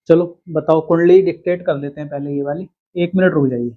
चलो बताओ, कुंडली डिक्टेट कर लेते हैं पहले ये वाली, 1 मिनट रुक जाइए।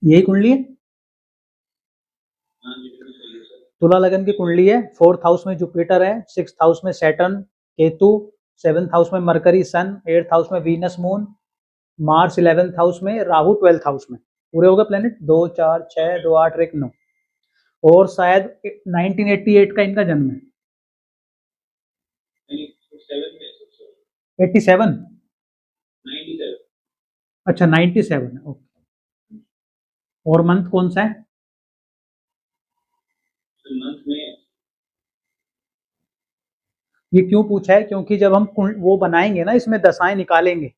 यही कुंडली है, तुला लगन की कुंडली है। 4th हाउस में जुपिटर है, 6th हाउस में सैटर्न केतु, 7th हाउस में मरकरी सन, 8th हाउस में Venus moon, Mars 11th house में, राहु 12th हाउस में। पूरे हो गए प्लेनेट, 2 4 6 2 8 1 9। और शायद 1988 का इनका जन्म है। 87, अच्छा 97 है, ओके। और मंथ कौन सा है? ये क्यों पूछा है? क्योंकि जब हम वो बनाएंगे ना, इसमें दशाएं निकालेंगे,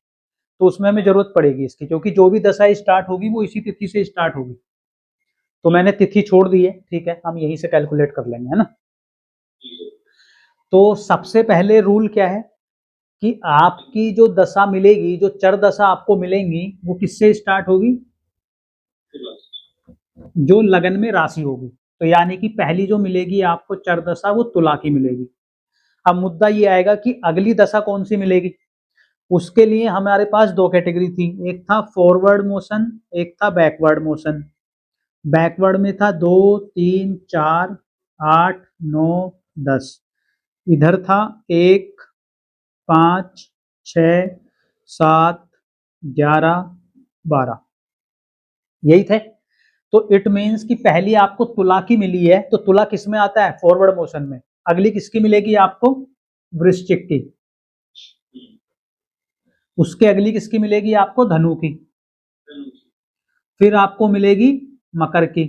तो उसमें हमें जरूरत पड़ेगी इसकी, क्योंकि जो भी दशा स्टार्ट होगी वो इसी तिथि से स्टार्ट होगी। तो मैंने तिथि छोड़ दी है, ठीक है, हम यहीं से कैलकुलेट कर लेंगे, है ना। तो सबसे पहले रूल क्या है कि आपकी जो दशा मिलेगी, जो चर दशा आपको मिलेंगी, वो किससे स्टार्ट होगी? जो लगन में राशि होगी। तो यानी कि पहली जो मिलेगी आपको चर दशा, वो तुला की मिलेगी। अब मुद्दा ये आएगा कि अगली दशा कौन सी मिलेगी। उसके लिए हमारे पास दो कैटेगरी थी, एक था फॉरवर्ड मोशन, एक था बैकवर्ड मोशन। बैकवर्ड में था 2 3 4 8 9 10। इधर था 1 5 6 7 11 12, यही थे। तो इट मीन्स कि पहली आपको तुला की मिली है, तो तुला किस में आता है? फॉरवर्ड मोशन में। अगली किसकी मिलेगी आपको? वृश्चिक की। उसके अगली किसकी मिलेगी आपको? धनु की। फिर आपको मिलेगी मकर की,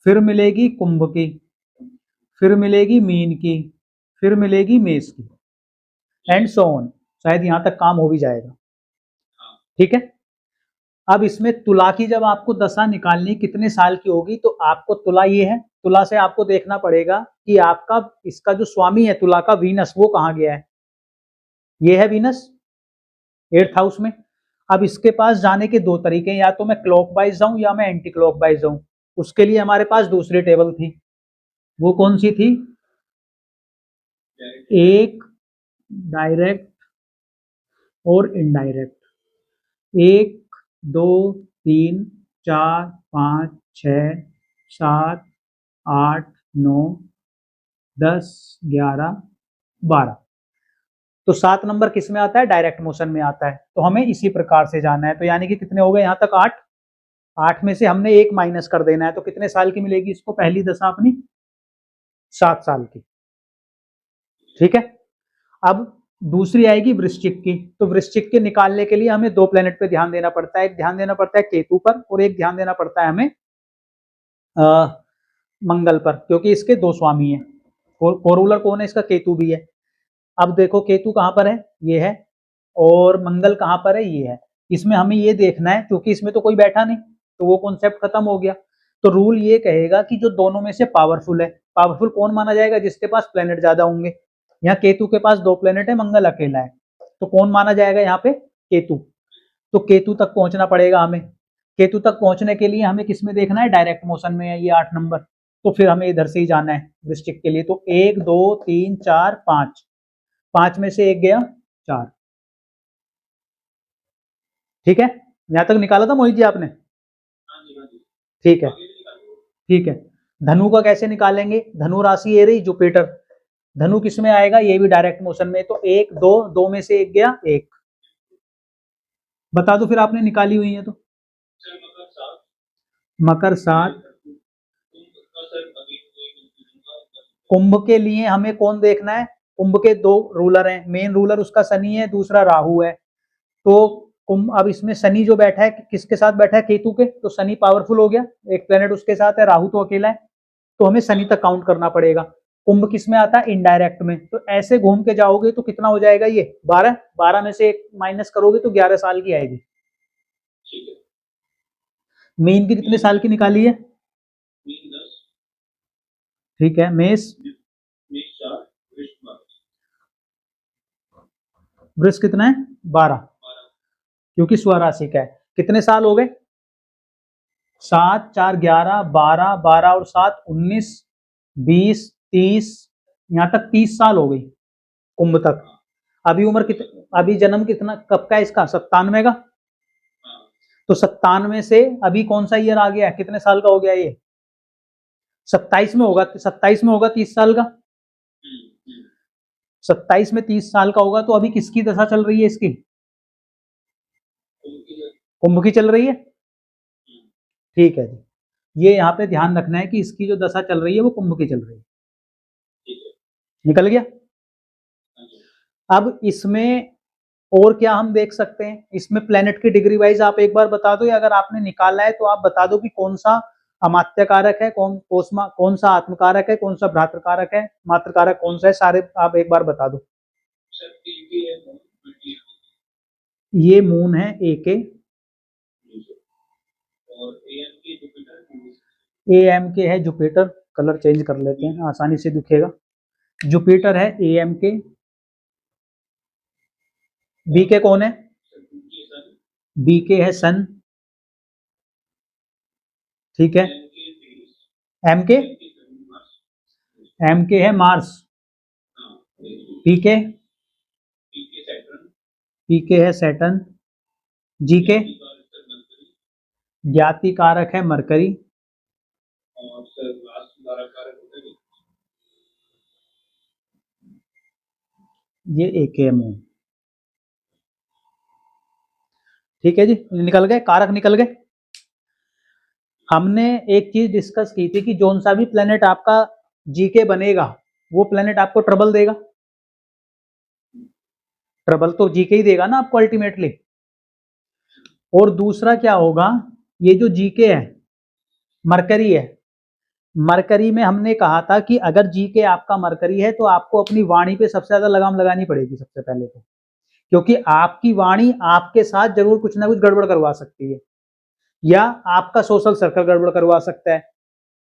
फिर मिलेगी कुंभ की, फिर मिलेगी मीन की, फिर मिलेगी मेष की, एंड सो ऑन। शायद यहां तक काम हो भी जाएगा, ठीक है। अब इसमें तुला की जब आपको दशा निकालनी कितने साल की होगी, तो आपको तुला ये है, तुला से आपको देखना पड़ेगा कि आपका इसका जो स्वामी है तुला का, वीनस, वो कहां गया है। ये है वीनस 8th हाउस में। अब इसके पास जाने के दो तरीके हैं, या तो मैं क्लॉकवाइज जाऊं या मैं एंटी क्लॉकवाइज जाऊं। उसके लिए हमारे पास दूसरी टेबल थी, वो कौन सी थी? एक डायरेक्ट और इनडायरेक्ट। 1 2 3 4 5 6 7 8 9 10 11 12। तो 7 नंबर किस में आता है? डायरेक्ट मोशन में आता है। तो हमें इसी प्रकार से जाना है। तो यानी कि कितने हो गए यहां तक? 8। 8 में से हमने 1 माइनस कर देना है, तो कितने साल की मिलेगी इसको पहली दशा अपनी? 7 साल की, ठीक है। अब दूसरी आएगी वृश्चिक की। तो वृश्चिक के निकालने के लिए हमें दो प्लेनेट पे ध्यान देना पड़ता है। एक ध्यान देना पड़ता है केतु पर, और एक ध्यान देना पड़ता है हमें मंगल पर, क्योंकि इसके दो स्वामी हैं। फोर रूलर कौन है इसका? केतु भी है। अब देखो केतु कहां पर है? ये है। और मंगल कहां पर है? ये है। इसमें हमें ये देखना है, क्योंकि इसमें तो कोई बैठा नहीं, तो वो कॉन्सेप्ट खत्म हो गया। तो रूल ये कहेगा कि जो दोनों में से पावरफुल है, पावरफुल कौन माना जाएगा? जिसके पास प्लेनेट ज्यादा होंगे। यहाँ केतु के पास 2 प्लेनेट है, मंगल अकेला है, तो कौन माना जाएगा यहाँ पे? केतु। तो केतु तक पहुंचना पड़ेगा हमें। केतु तक पहुंचने के लिए हमें किस में देखना है? डायरेक्ट मोशन में है ये 8 नंबर। तो फिर हमें इधर से ही जाना है वृश्चिक के लिए। तो 1 2 3 4 5, 5 में से 1 गया 4, ठीक है। यहां तक निकाला था मोहित जी आपने? ठीक है, ठीक है। धनु का कैसे निकालेंगे? धनु राशि ये रही जुपिटर। धनु किस में आएगा? ये भी डायरेक्ट मोशन में। तो 1 2, 2 में से 1 गया 1। बता दो फिर, आपने निकाली हुई है तो। मकर 7। कुंभ के लिए हमें कौन देखना है? कुंभ के दो रूलर हैं, मेन रूलर उसका शनि है, दूसरा राहु है। तो कुंभ, अब इसमें शनि जो बैठा है किसके साथ बैठा है? केतु के, तो शनि पावरफुल हो गया, एक प्लेनेट उसके साथ है, राहु तो अकेला है, तो हमें शनि तक काउंट करना पड़ेगा। कुंभ किस में आता है? इनडायरेक्ट में। तो ऐसे घूम के जाओगे तो कितना हो जाएगा ये? 12, 12 में से एक माइनस करोगे तो 11 साल की आएगी। मीन की कितने साल की निकाली है? ठीक है, मेष, वृष कितना है? 12, क्योंकि स्वराशि का है। कितने साल हो गए? 7, 4, 11, 12, 12 और 7, 19, 20, 30, यहाँ तक 30 साल हो गई कुंभ तक। अभी उम्र अभी जन्म कितना कब का है इसका? 97 का। तो 97 से अभी कौन सा ईयर आ गया है? कितने साल का हो गया ये? 27 में होगा, 27 में होगा 30 साल का। 27 में 30 साल का होगा, तो अभी किसकी दशा चल रही है इसकी? कुंभ की चल रही है। ठीक है जी, ये यहाँ पे ध्यान रखना है कि इसकी जो दशा चल रही है वो कुंभ की चल रही है। निकल गया। अब इसमें और क्या हम देख सकते हैं? इसमें प्लेनेट की डिग्री वाइज आप एक बार बता दो, या अगर आपने निकाला है तो आप बता दो कि कौन सा अमात्य कारक है, कौन सा आत्मकारक है, कौन सा भ्रातृकारक है, मातृकारक कौन सा है, सारे आप एक बार बता दो। ये मून है ए के, ए एम के है जुपिटर, कलर चेंज कर लेते हैं आसानी से दिखेगा। जुपिटर है ए एम के, बी के कौन है? बी के है सन, ठीक है। एम के है मार्स, पी के है सैटर्न, जी के ज्ञाति कारक है मरकरी, ये एक है मून। ठीक है जी, निकल गए कारक, निकल गए। हमने एक चीज डिस्कस की थी कि जोन सा भी प्लेनेट आपका जीके बनेगा वो प्लेनेट आपको ट्रबल देगा। ट्रबल तो जीके ही देगा ना आपको अल्टीमेटली। और दूसरा क्या होगा, ये जो जीके है मरकरी है, मरकरी में हमने कहा था कि अगर जीके आपका मरकरी है तो आपको अपनी वाणी पे सबसे ज्यादा लगाम लगानी पड़ेगी सबसे पहले तो, क्योंकि आपकी वाणी आपके साथ जरूर कुछ ना कुछ गड़बड़ करवा सकती है, या आपका सोशल सर्कल गड़बड़ करवा सकता है,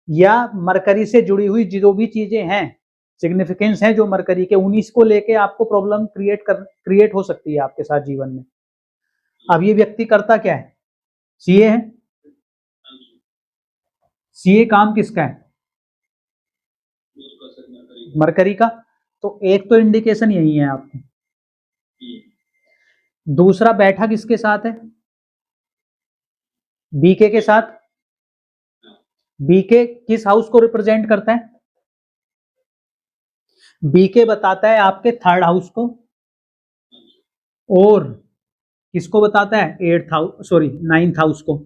या मरकरी से जुड़ी हुई जो भी चीजें हैं, सिग्निफिकेंस है जो मरकरी के, उन्हीं को लेके आपको प्रॉब्लम क्रिएट हो सकती है आपके साथ जीवन में। अब ये व्यक्ति करता क्या है? सीए है। सीए काम किसका है? मरकरी का। तो एक तो इंडिकेशन यही है आपको। दूसरा बैठा किसके साथ है? बीके के साथ। बीके किस हाउस को रिप्रेजेंट करता है? बीके बताता है आपके थर्ड हाउस को, और किसको बताता है? Eighth house, sorry ninth house को।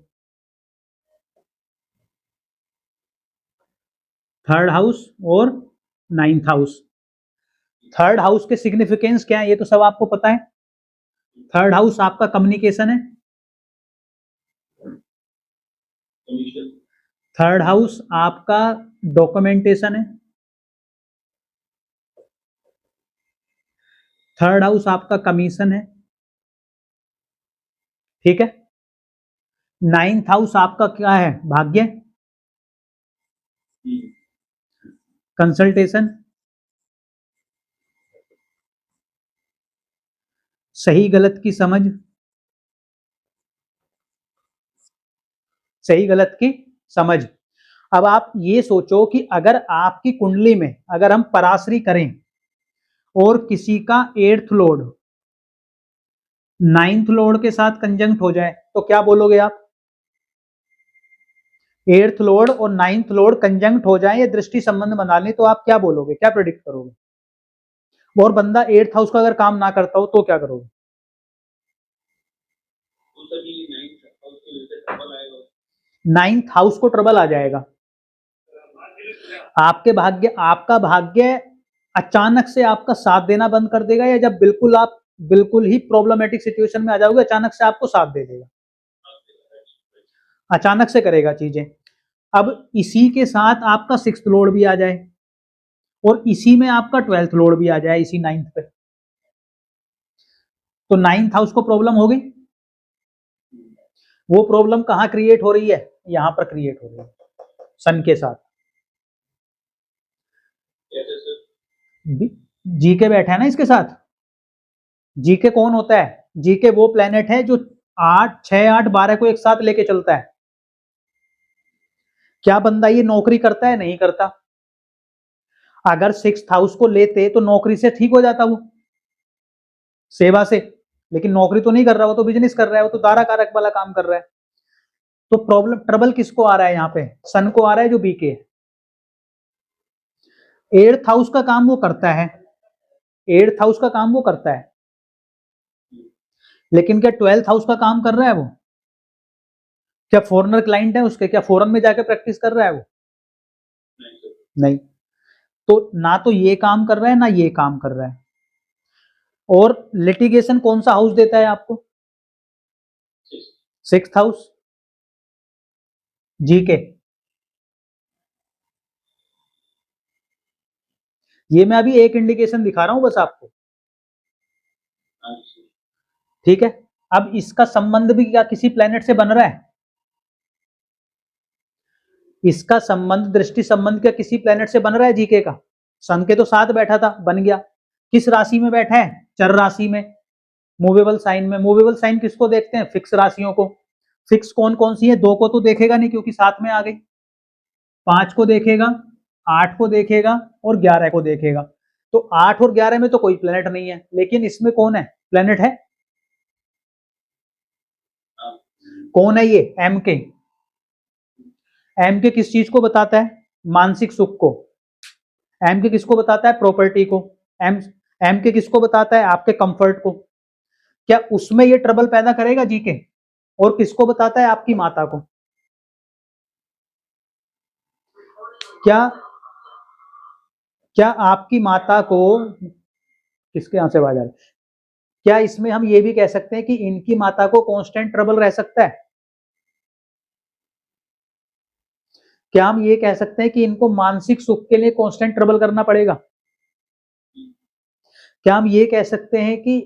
थर्ड हाउस और नाइन्थ हाउस। थर्ड हाउस के सिग्निफिकेंस क्या है ये तो सब आपको पता है। थर्ड हाउस आपका कम्युनिकेशन है। थर्ड हाउस आपका डॉक्यूमेंटेशन है। थर्ड हाउस आपका कमीशन है, ठीक है। नाइन्थ हाउस आपका क्या है? भाग्य, कंसल्टेशन, सही गलत की समझ, सही गलत की समझ। अब आप ये सोचो कि अगर आपकी कुंडली में अगर हम पराश्री करें और किसी का एट्थ लॉर्ड नाइन्थ लॉर्ड के साथ कंजंक्ट हो जाए तो क्या बोलोगे आप? एट्थ लॉर्ड और नाइन्थ लॉर्ड कंजंक्ट हो जाए या दृष्टि संबंध बना लें तो आप क्या बोलोगे, क्या प्रेडिक्ट करोगे? और बंदा एट्थ हाउस का अगर काम ना करता हो तो क्या करोगे? नाइन्थ हाउस को ट्रबल आ जाएगा। आपका भाग्य अचानक से आपका साथ देना बंद कर देगा, या जब बिल्कुल आप बिल्कुल ही प्रॉब्लमेटिक सिचुएशन में आ जाओगे, अचानक से आपको साथ दे देगा, अचानक से करेगा चीजें। अब इसी के साथ आपका 6th लॉर्ड भी आ जाए और इसी में आपका 12th लॉर्ड भी आ जाए, इसी 9th पे, तो 9th हाउस को प्रॉब्लम हो गई। वो प्रॉब्लम कहां क्रिएट हो रही है, यहां पर क्रिएट हो रही है सन के साथ। जीके बैठा है ना इसके साथ। जीके कौन होता है, जीके वो प्लेनेट है जो 8, 6, 8, 12 को एक साथ लेके चलता है। क्या बंदा ये नौकरी करता है, नहीं करता। अगर 6th हाउस को लेते तो नौकरी से ठीक हो जाता, वो सेवा से, लेकिन नौकरी तो नहीं कर रहा, वो तो बिजनेस कर रहा है, वो तो दारा कारक वाला काम कर रहा है। तो प्रॉब्लम ट्रबल किसको आ रहा है, यहाँ पे सन को आ रहा है जो बीके है। 8th हाउस का काम वो करता है, 8th हाउस का काम वो करता है, लेकिन क्या 12th हाउस का काम कर रहा है वो? क्या फॉरेनर क्लाइंट है उसके, क्या फॉरेन में जाके प्रैक्टिस कर रहा है वो? नहीं। तो ना तो ये काम कर रहा है, ना ये काम कर रहा है। और लिटिगेशन कौन सा हाउस देता है आपको? 6th house, GK. ये मैं अभी एक इंडिकेशन दिखा रहा हूं बस आपको, ठीक है। अब इसका संबंध भी क्या किसी प्लेनेट से बन रहा है? इसका संबंध, दृष्टि संबंध क्या किसी प्लेनेट से बन रहा है जीके का? सन के तो साथ बैठा था, बन गया। किस राशि में बैठा है? चर राशि में, मूवेबल साइन में। मूवेबल साइन किसको देखते हैं? फिक्स राशियों को। फिक्स कौन कौन सी है? 2 को तो देखेगा नहीं क्योंकि साथ में आ गई, 5 को देखेगा, 8 को देखेगा और 11 को देखेगा। तो 8 और 11 में तो कोई प्लेनेट नहीं है, लेकिन इसमें कौन है, प्लेनेट है। कौन है ये? एम के। एम के किस चीज को बताता है? मानसिक सुख को। एम के किसको बताता है? प्रॉपर्टी को। एम एम के किसको बताता है? आपके कंफर्ट को। क्या उसमें ये ट्रबल पैदा करेगा जीके? और किसको बताता है? आपकी माता को। क्या क्या आपकी माता को, किसके यहां से आवाज आ रही? क्या इसमें हम ये भी कह सकते हैं कि इनकी माता को कांस्टेंट ट्रबल रह सकता है? क्या हम ये कह सकते हैं कि इनको मानसिक सुख के लिए कांस्टेंट ट्रबल करना पड़ेगा? क्या हम ये कह सकते हैं कि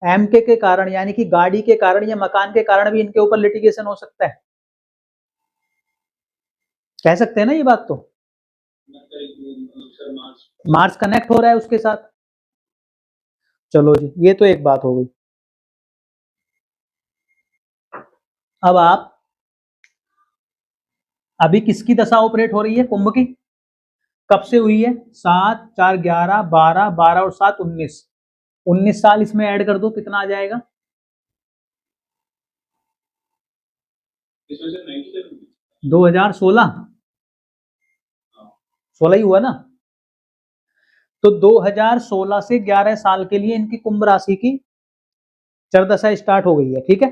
एमके के कारण, यानी कि गाड़ी के कारण या मकान के कारण भी इनके ऊपर लिटिगेशन हो सकता है? कह सकते हैं ना ये बात तो। मार्स कनेक्ट हो रहा है उसके साथ। चलो जी, ये तो एक बात हो गई। अब आप, अभी किसकी दशा ऑपरेट हो रही है? कुंभ की। कब से हुई है? 7, 4, 11, 12, 12 और 7, 19। 19 साल इसमें ऐड कर दो, कितना आ जाएगा? 2016, 16 ही हुआ ना। तो 2016 से 11 साल के लिए इनकी कुंभ राशि की चरदशा स्टार्ट हो गई है, ठीक है।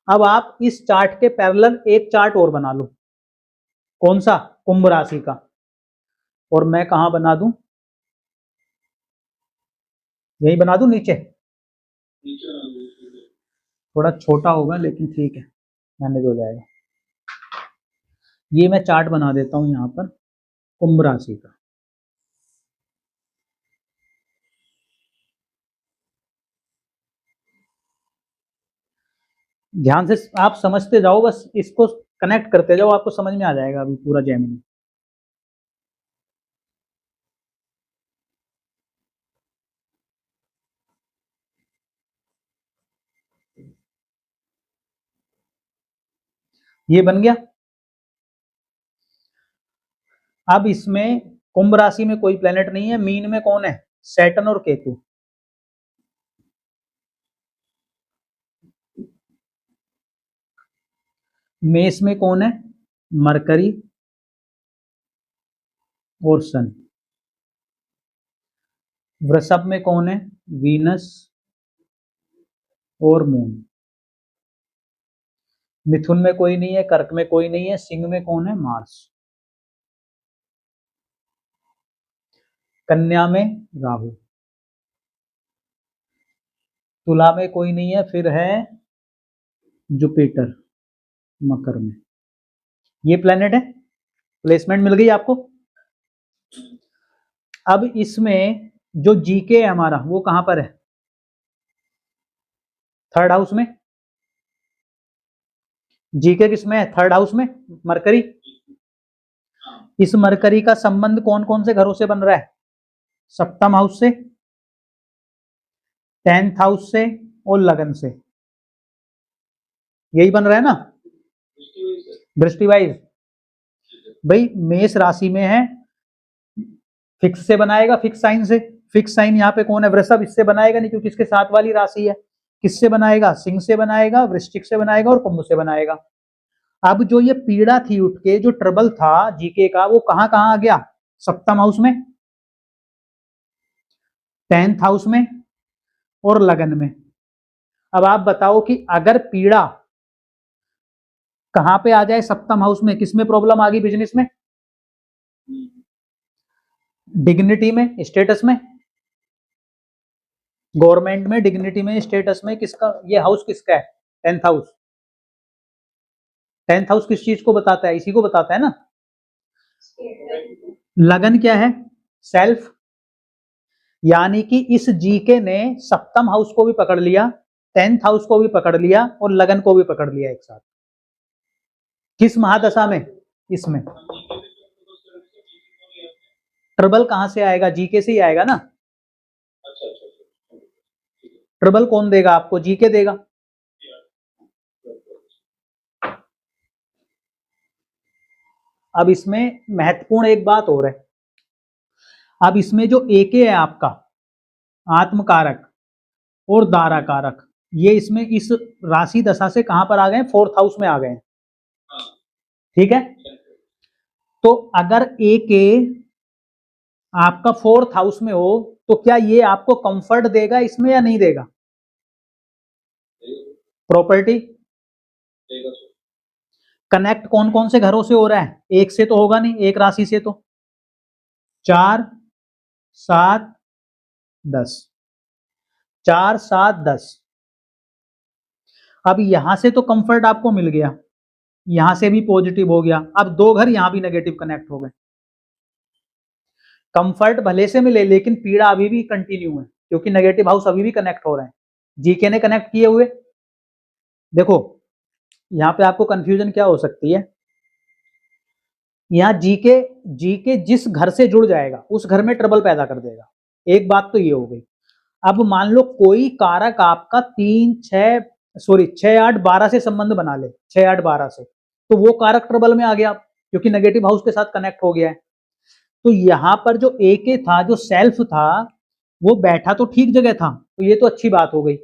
अब आप इस चार्ट के पैरेलल एक चार्ट और बना लो। कौन सा? कुंभ राशि का। और मैं कहां बना दूं? यही बना दूं नीचे। थोड़ा छोटा होगा लेकिन ठीक है, मैनेज हो जाएगा। ये मैं चार्ट बना देता हूं यहां पर कुंभ राशि का। ध्यान से आप समझते जाओ, बस इसको कनेक्ट करते जाओ, आपको समझ में आ जाएगा अभी पूरा जेमिनी। ये बन गया। अब इसमें कुंभ राशि में कोई प्लेनेट नहीं है। मीन में कौन है? सैटर्न और केतु। मेष में कौन है? मरकरी और सन। वृषभ में कौन है? वीनस और मून। मिथुन में कोई नहीं है, कर्क में कोई नहीं है, सिंह में कौन है? मार्स। कन्या में राहु। तुला में कोई नहीं है, फिर है जुपिटर मकर में। ये प्लेनेट है, प्लेसमेंट मिल गई आपको। अब इसमें जो जीके है हमारा वो कहां पर है? थर्ड हाउस में। जीके किसमें है? थर्ड हाउस में, मरकरी। इस मरकरी का संबंध कौन कौन से घरों से बन रहा है? सप्तम हाउस से, 10th हाउस से और लगन से। यही बन रहा है ना, दृष्टि वाइज। भाई मेष राशि में है, फिक्स से बनाएगा, फिक्स साइन से। फिक्स साइन यहाँ पे कौन है? वृषभ। इससे बनाएगा नहीं क्योंकि इसके साथ वाली राशि है। किससे बनाएगा? सिंह से बनाएगा, वृश्चिक से बनाएगा और कुंभ से बनाएगा। अब जो ये पीड़ा थी उठ के, जो ट्रबल था जीके का, वो कहां कहां आ गया? सप्तम हाउस में, 10th हाउस में और लगन में। अब आप बताओ कि अगर पीड़ा कहां पे आ जाए? सप्तम हाउस में। किसमें प्रॉब्लम आ गई? बिजनेस में, डिग्निटी में, स्टेटस में, गवर्नमेंट में, डिग्निटी में, स्टेटस में। किसका ये हाउस? किसका है? 10th house. 10th हाउस किस चीज को बताता है? इसी को बताता है ना। लगन क्या है? सेल्फ। यानी कि इस जीके ने सप्तम हाउस को भी पकड़ लिया, 10th हाउस को भी पकड़ लिया और लगन को भी पकड़ लिया एक साथ। किस महादशा में? इसमें। ट्रबल कहां से आएगा? जीके से ही आएगा ना। ट्रबल कौन देगा आपको? जीके देगा। अब इसमें महत्वपूर्ण एक बात और है। अब इसमें जो एके है आपका, आत्मकारक और दारा कारक, ये इसमें इस राशि दशा से कहां पर आ गए? 4th हाउस में आ गए। ठीक है। तो अगर एके आपका 4th हाउस में हो तो क्या ये आपको कंफर्ट देगा इसमें या नहीं देगा? प्रॉपर्टी कनेक्ट कौन कौन से घरों से हो रहा है? एक से तो होगा नहीं, एक राशि से तो 4 7 10, 4 7 10। अब यहां से तो कंफर्ट आपको मिल गया, यहां से भी पॉजिटिव हो गया। अब दो घर यहां भी नेगेटिव कनेक्ट हो गए। कंफर्ट भले से मिले लेकिन पीड़ा अभी भी कंटिन्यू है क्योंकि नेगेटिव हाउस अभी भी कनेक्ट हो रहे हैं, जीके ने कनेक्ट किए हुए। देखो यहां पे आपको कंफ्यूजन क्या हो सकती है? यहां जीके जीके जिस घर से जुड़ जाएगा उस घर में ट्रबल पैदा कर देगा। एक बात तो ये हो गई। अब मान लो कोई कारक आपका 6 8 12 से संबंध बना ले, 6 8 12 से, तो वो कारक ट्रबल में आ गया क्योंकि नेगेटिव हाउस के साथ कनेक्ट हो गया है। तो यहां पर जो एके था, जो सेल्फ था, वो बैठा तो ठीक जगह था, तो ये तो अच्छी बात हो गई।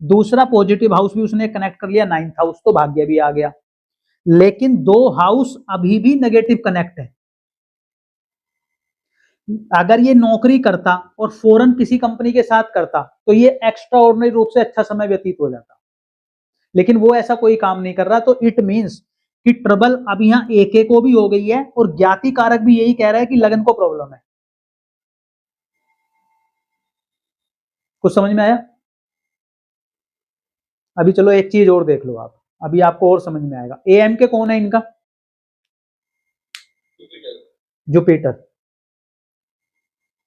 दूसरा पॉजिटिव हाउस भी उसने कनेक्ट कर लिया, 9th हाउस, तो भाग्य भी आ गया। लेकिन दो हाउस अभी भी नेगेटिव कनेक्ट है। अगर ये नौकरी करता और फौरन किसी कंपनी के साथ करता तो ये एक्स्ट्रा ऑर्डिनरी रूप से अच्छा समय व्यतीत हो जाता, लेकिन वो ऐसा कोई काम नहीं कर रहा। तो इट मींस कि ट्रबल अब यहां एके को भी हो गई है और ज्ञाति कारक भी यही कह रहा है कि लगन को प्रॉब्लम है। कुछ समझ में आया? अभी चलो एक चीज और देख लो आप, अभी आपको और समझ में आएगा। एएम के कौन है इनका? जुपिटर।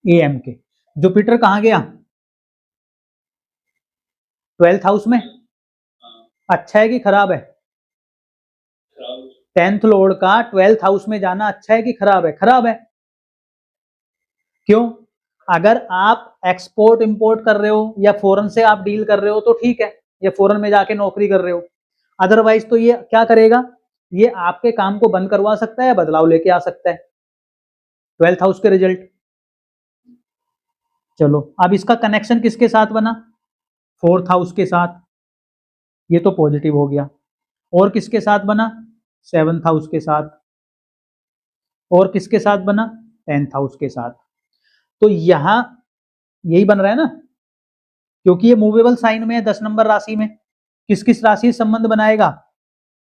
एएम के जुपिटर कहां गया? 12th हाउस में। अच्छा है कि खराब है? 10th लॉर्ड का 12th हाउस में जाना अच्छा है कि खराब है? खराब है। क्यों? अगर आप एक्सपोर्ट इंपोर्ट कर रहे हो या फॉरेन से आप डील कर रहे हो तो ठीक है, या फॉरेन में जाके नौकरी कर रहे हो। अदरवाइज तो ये क्या करेगा? ये आपके काम को बंद करवा सकता है या बदलाव लेके आ सकता है, 12th हाउस के रिजल्ट। चलो अब इसका कनेक्शन किसके साथ बना? 4th हाउस के साथ, ये तो पॉजिटिव हो गया। और किसके साथ बना? 7th हाउस के साथ। और किसके साथ बना? 10th हाउस के साथ। तो यहां यही बन रहा है ना, क्योंकि ये मूवेबल साइन में है, 10 नंबर राशि में। किस किस राशि से संबंध बनाएगा?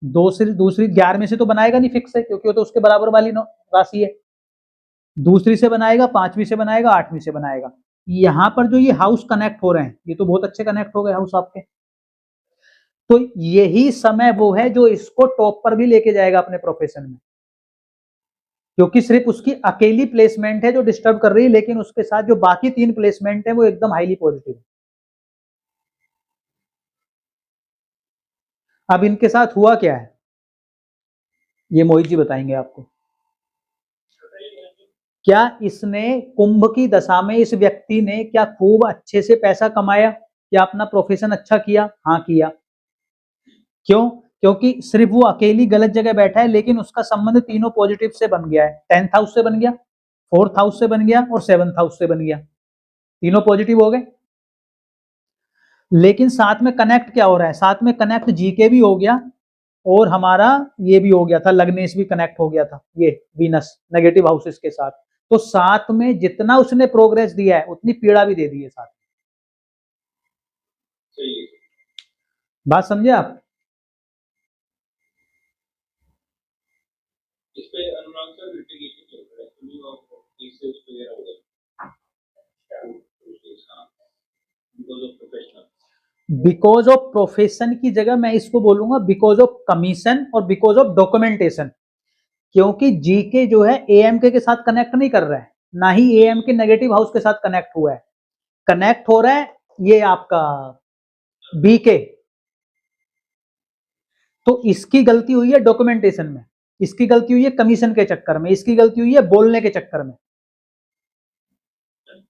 दूसरी 11 में से तो बनाएगा नहीं फिक्स है, क्योंकि वो तो उसके बराबर वाली राशि है। दूसरी से बनाएगा, 5वीं से बनाएगा, 8वीं से बनाएगा। यहाँ पर जो ये हाउस कनेक्ट हो रहे हैं, ये तो बहुत अच्छे कनेक्ट हो गए हाउस आपके, तो यही समय वो है जो इसको टॉप पर भी लेके जाएगा अपने प्रोफेशन में, क्योंकि सिर्फ उसकी अकेली प्लेसमेंट है जो डिस्टर्ब कर रही है, लेकिन उसके साथ जो बाकी 3 प्लेसमेंट है वो एकदम हाईली पॉजिटिव है। अब इनके साथ हुआ क्या है, ये मोहित जी बताएंगे आपको। क्या इसने कुंभ की दशा में इस व्यक्ति ने क्या खूब अच्छे से पैसा कमाया, क्या अपना प्रोफेशन अच्छा किया? हाँ किया। क्यों? क्योंकि सिर्फ वो अकेली गलत जगह बैठा है, लेकिन उसका संबंध तीनों पॉजिटिव से बन गया है। 10th हाउस से बन गया, 4th हाउस से बन गया और 7th हाउस से बन गया, तीनों पॉजिटिव हो गए। लेकिन साथ में कनेक्ट क्या हो रहा है, साथ में कनेक्ट जीके भी हो गया और हमारा ये भी हो गया था, लग्नेश भी कनेक्ट हो गया था, ये वीनस नेगेटिव हाउसेस के साथ। तो साथ में जितना उसने प्रोग्रेस दिया है उतनी पीड़ा भी दे दी है साथ में। बात समझे आप? इस पे अनुराग सर लिटिगेशन चल रहा है, सुनिए और केसेस वगैरह हो गए, बिकॉज ऑफ प्रोफेशन की जगह मैं इसको बोलूंगा बिकॉज ऑफ कमीशन और बिकॉज ऑफ डॉक्यूमेंटेशन, क्योंकि जीके जो है एएमके के साथ कनेक्ट नहीं कर रहा है, ना ही एएमके नेगेटिव हाउस के साथ कनेक्ट हुआ है, कनेक्ट हो रहा है ये आपका बीके। तो इसकी गलती हुई है डॉक्यूमेंटेशन में, इसकी गलती हुई है कमीशन के चक्कर में, इसकी गलती हुई है बोलने के चक्कर में।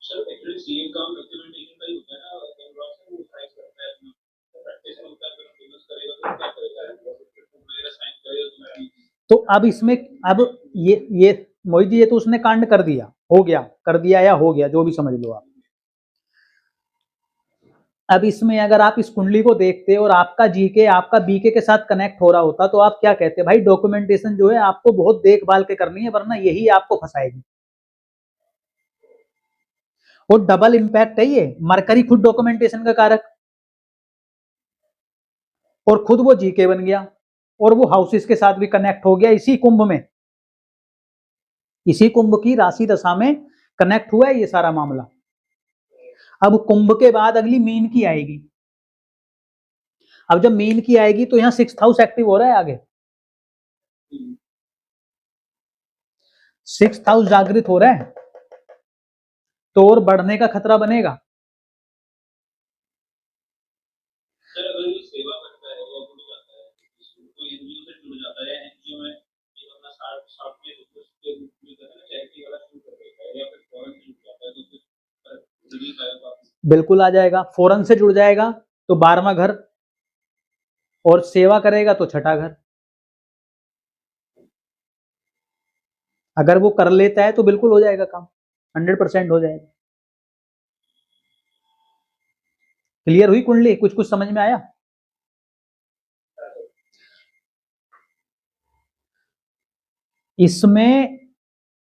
सर एक्चुअली सीए काम डॉक्यूमेंटेशन का ही होता है ना, वो साइज करता है अपना, प्रैक्टिस होता है, फिर फेमस करेगा तो क्या करेगा, मेरा साइन करेगा तो अब इसमें अब ये मोहित जी, ये तो उसने कांड कर दिया, हो गया, कर दिया या हो गया, जो भी समझ लो आप। अब इसमें अगर आप इस कुंडली को देखते और आपका जीके आपका बीके के साथ कनेक्ट हो रहा होता तो आप क्या कहते, भाई डॉक्यूमेंटेशन जो है आपको बहुत देखभाल के करनी है, वरना यही आपको फंसाएगी। और डबल इंपैक्ट है ये, मरकरी खुद डॉक्यूमेंटेशन का कारक और खुद वो जीके बन गया और वो हाउसेस के साथ भी कनेक्ट हो गया इसी कुंभ में, इसी कुंभ की राशि दशा में कनेक्ट हुआ है ये सारा मामला। अब कुंभ के बाद अगली मीन की आएगी, अब जब मीन की आएगी तो यहां 6th हाउस एक्टिव हो रहा है आगे, 6th हाउस जागृत हो रहा है, तो और बढ़ने का खतरा बनेगा। सर अगर ये सेवा करता है या जुड़ जाता है, कोई एनजीओ से जुड़ जाता है, एनजीओ में अपना साथ में उसके रूप में चैरिटी वाला शुरू कर देता है या फिर फॉरेन से जुड़ जाता है तो फिर रिलीफ आएगा, बिल्कुल आ जाएगा। फॉरेन से जुड़ जाएगा तो 12वां घर, और सेवा करेगा तो 6ठा घर। अगर वो कर लेता है तो बिल्कुल हो जाएगा काम, 100% हो जाएगा। क्लियर हुई कुंडली? कुछ कुछ समझ में आया? इसमें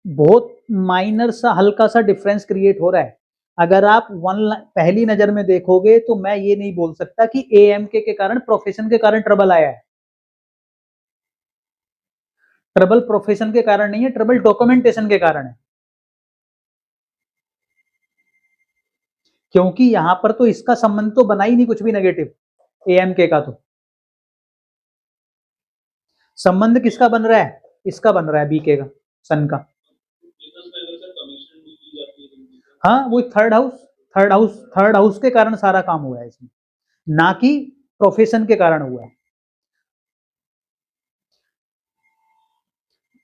बहुत माइनर सा हल्का सा डिफरेंस क्रिएट हो रहा है। अगर आप पहली नजर में देखोगे तो मैं ये नहीं बोल सकता कि एएमके के कारण, प्रोफेशन के कारण ट्रबल आया है। ट्रबल प्रोफेशन के कारण नहीं है, ट्रबल डॉक्यूमेंटेशन के कारण है, क्योंकि यहां पर तो इसका संबंध तो बना ही नहीं कुछ भी नेगेटिव। एएमके का तो संबंध किसका बन रहा है, इसका बन रहा है बीके का, सन का। हाँ वो थर्ड हाउस के कारण सारा काम हुआ है इसमें, ना कि प्रोफेशन के कारण हुआ है।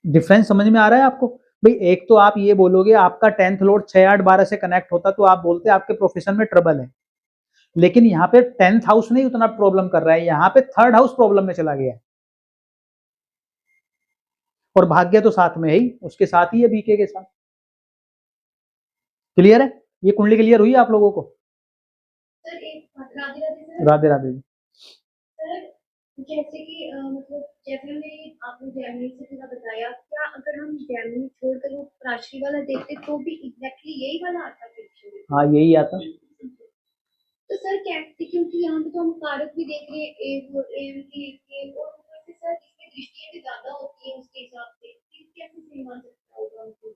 डिफरेंस समझ में आ रहा है आपको? भाई एक तो आप ये बोलोगे आपका 10th लॉर्ड 6 8 12 से कनेक्ट होता तो आप बोलते आपके प्रोफेशन में ट्रबल है, लेकिन यहाँ पे 10th हाउस नहीं उतना प्रॉब्लम कर रहा है, यहाँ पे 3rd हाउस प्रॉब्लम में चला गया है, और भाग्य तो साथ में ही उसके साथ ही है बीके के साथ। क्लियर है? ये कुंडली क्लियर हुई आप लोगों को? सर एक राधे राधे जी। सर जैसे कि मतलब जैसे हमने आपने जैमिनी से थोड़ा बताया, क्या अगर हम जैमिनी छोड़कर वो राशि वाला देखते तो भी एग्जैक्टली यही वाला आता है? हाँ यही आता। तो सर कैसे, क्योंकि यहाँ पे तो हम कारक भी देख रहे हैं, एक और सर इसमें दृष्टियां भी ज्यादा होती है उसके हिसाब से, कैसे सही मान सकता होगा हमको?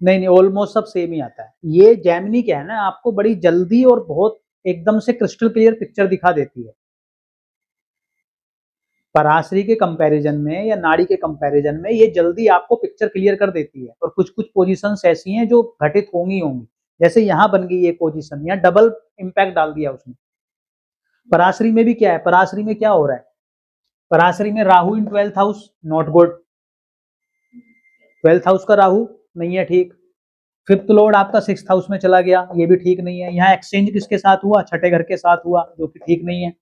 नहीं नहीं, ऑलमोस्ट सब सेम ही आता है। ये जेमिनी क्या है ना, आपको बड़ी जल्दी और बहुत एकदम से क्रिस्टल क्लियर पिक्चर दिखा देती है। पराशरी के कंपैरिजन में या नाड़ी के कंपैरिजन में ये जल्दी आपको पिक्चर क्लियर कर देती है, और कुछ कुछ पोजीशंस ऐसी हैं जो घटित होंगी होंगी, जैसे यहाँ बन गई ये पोजीशन, यहाँ डबल इम्पैक्ट डाल दिया उसने। पराशरी में भी क्या है, पराशरी में क्या हो रहा है, पराशरी में राहु इन 12th house, not good. 12th house का राहु नहीं है ठीक। 5th लॉर्ड आपका 6th हाउस में चला गया, ये भी ठीक नहीं है। यहाँ एक्सचेंज किसके साथ हुआ, छठे घर के साथ हुआ, जो कि ठीक नहीं है।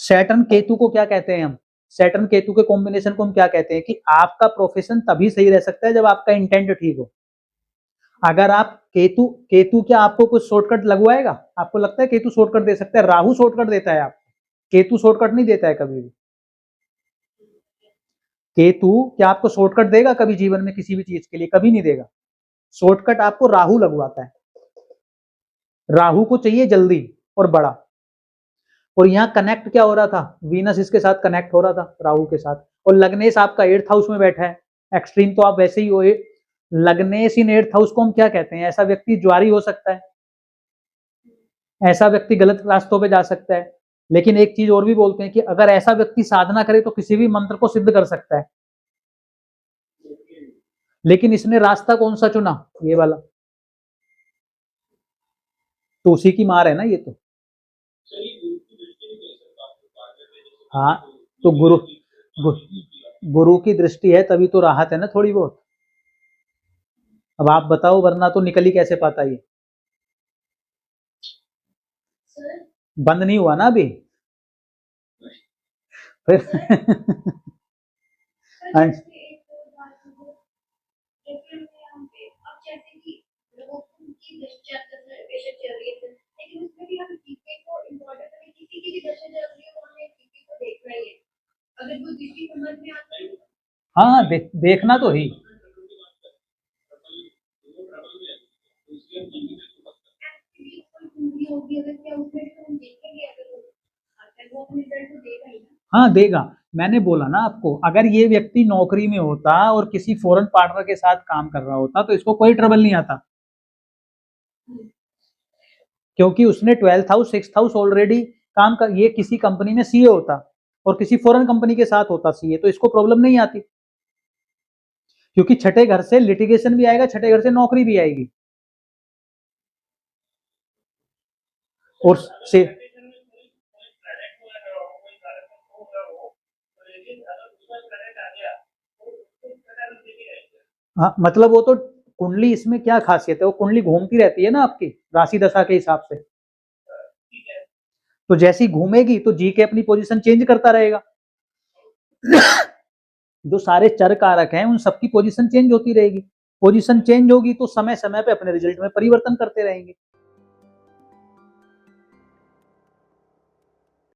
सैटर्न केतु को क्या कहते हैं हम, सैटर्न केतु के कॉम्बिनेशन को हम क्या कहते हैं कि आपका प्रोफेशन तभी सही रह सकता है जब आपका इंटेंट ठीक हो। अगर आप केतु केतु क्या आपको कुछ शॉर्टकट लगवाएगा, आपको लगता है केतु शॉर्टकट दे सकता है? राहु शॉर्टकट देता है आपको, केतु शॉर्टकट नहीं देता है कभी भी। केतु क्या आपको शॉर्टकट देगा कभी जीवन में किसी भी चीज के लिए? कभी नहीं देगा। शॉर्टकट आपको राहु लगवाता है। राहु को चाहिए जल्दी और बड़ा। और यहाँ कनेक्ट क्या हो रहा था, वीनस इसके साथ कनेक्ट हो रहा था राहु के साथ, और लग्नेश आपका 8th हाउस में बैठा है। एक्सट्रीम तो आप वैसे ही हो। लग्नेश इन 8th हाउस को हम क्या कहते हैं, ऐसा व्यक्ति ज्वारी हो सकता है, ऐसा व्यक्ति गलत रास्तों पे जा सकता है। लेकिन एक चीज और भी बोलते हैं कि अगर ऐसा व्यक्ति साधना करे तो किसी भी मंत्र को सिद्ध कर सकता है। लेकिन इसने रास्ता कौन सा चुना, ये वाला, तो उसी की मार है ना ये तो। हाँ, तो गुरु की दृष्टि है तभी तो राहत है ना थोड़ी बहुत। अब आप बताओ, वरना तो निकल ही कैसे पाता ये। बंद नहीं हुआ ना अभी फिर हाँ, हाँ देखना तो ही। हाँ देगा, मैंने बोला ना आपको, अगर ये व्यक्ति नौकरी में होता और किसी फॉरेन पार्टनर के साथ काम कर रहा होता तो इसको कोई ट्रबल नहीं आता, क्योंकि उसने 12th house 6th house already काम कर, ये किसी कंपनी में सीए होता और किसी फॉरेन कंपनी के साथ होता सीए, तो इसको प्रॉब्लम नहीं आती, क्योंकि छठे घर से लिटिगेशन भी आएगा, छठे घर से नौकरी भी आएगी। और से हाँ, मतलब वो तो कुंडली, इसमें क्या खासियत है, वो कुंडली घूमती रहती है ना आपकी राशि दशा के हिसाब से, तो जैसी घूमेगी तो जी के अपनी पोजीशन चेंज करता रहेगा। जो सारे चर कारक हैं उन सबकी पोजीशन चेंज होती रहेगी। पोजीशन चेंज होगी तो समय समय पे अपने रिजल्ट में परिवर्तन करते रहेंगे।